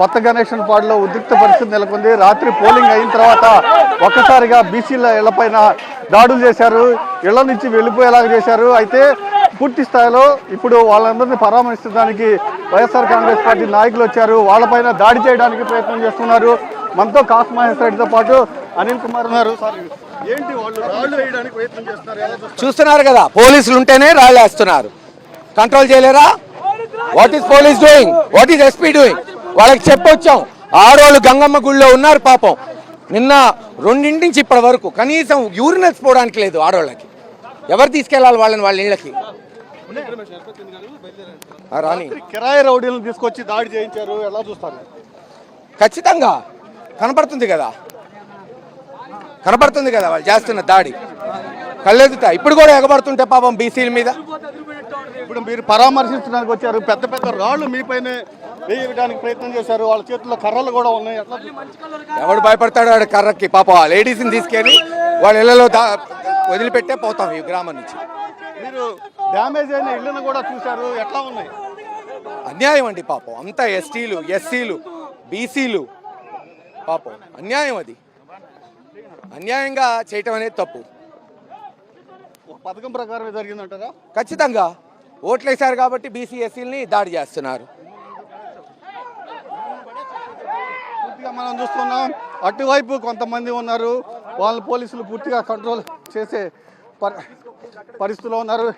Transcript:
కొత్త గణేషన్ పాడులో ఉద్రిక్త పరిస్థితి నెలకొంది. రాత్రి పోలింగ్ అయిన తర్వాత ఒక్కసారిగా బీసీల ఇళ్లపైన దాడులు చేశారు, ఇళ్ల నుంచి వెళ్ళిపోయేలాగా చేశారు. అయితే పూర్తి స్థాయిలో ఇప్పుడు వాళ్ళందరినీ పరామర్శించడానికి వైఎస్ఆర్ కాంగ్రెస్ పార్టీ నాయకులు వచ్చారు. వాళ్ళపైన దాడి చేయడానికి ప్రయత్నం చేస్తున్నారు. మనతో కాసు మహేశ్వర రెడ్డితో పాటు అనిల్ కుమార్ ఉన్నారు. సార్, ఏంటి వాళ్ళు రాళ్ళు వేయడానికి ప్రయత్నం చేస్తున్నారు? చూస్తున్నారు కదా, పోలీసులు ఉంటేనే రాళ్ళు వేస్తున్నారు. కంట్రోల్ చేయలేరా? What is police doing? What is SP doing? వాళ్ళకి చెప్పొచ్చాం. ఆడవాళ్ళు గంగమ్మ గుళ్ళో ఉన్నారు పాపం. నిన్న 2 నుంచి ఇప్పటి వరకు కనీసం యూరినల్స్ పోవడానికి లేదు ఆడవాళ్ళకి. ఎవరు తీసుకెళ్లాలి వాళ్ళని వాళ్ళ ఇళ్ళకి? రాని కిరాయి రౌడీలను తీసుకొచ్చి దాడి చేయించారు, ఎలా చూస్తారు? ఖచ్చితంగా కనపడుతుంది కదా, వాళ్ళు చేస్తున్న దాడి కళ్ళెదుట. ఇప్పుడు కూడా ఎగబడుతుంటే పాపం బీసీల మీద. ఇప్పుడు మీరు పరామర్శించడానికి వచ్చారు, పెద్ద పెద్ద రాళ్ళు మీపైనే వేయడానికి ప్రయత్నం చేశారు. వాళ్ళ చేతుల్లో కర్రలు కూడా ఉన్నాయి. ఎవడు భయపడతాడు వాడి కర్రకి? పాపం ఆ లేడీస్ని తీసుకెళ్ళి వాళ్ళ ఇళ్లలో వదిలిపెట్టే పోతాం ఈ గ్రామం నుంచి. మీరు డ్యామేజ్ అయిన ఇళ్లను కూడా చూశారు, ఎట్లా ఉన్నాయి? అన్యాయం అండి పాపం. అంతా ఎస్టీలు, ఎస్సీలు, బీసీలు పాపం. అన్యాయం. అది అన్యాయంగా చేయటం అనేది తప్పు. ఒక పథకం ప్రకారమే జరిగిందంటారా? ఖచ్చితంగా ఓట్లేశారు కాబట్టి బీసీ ఎస్సీలని దాడి చేస్తున్నారు. పూర్తిగా మనం చూస్తున్నాం, అటువైపు కొంతమంది ఉన్నారు, వాళ్ళ పోలీసులు పూర్తిగా కంట్రోల్ చేసే పరిస్థితిలో ఉన్నారు.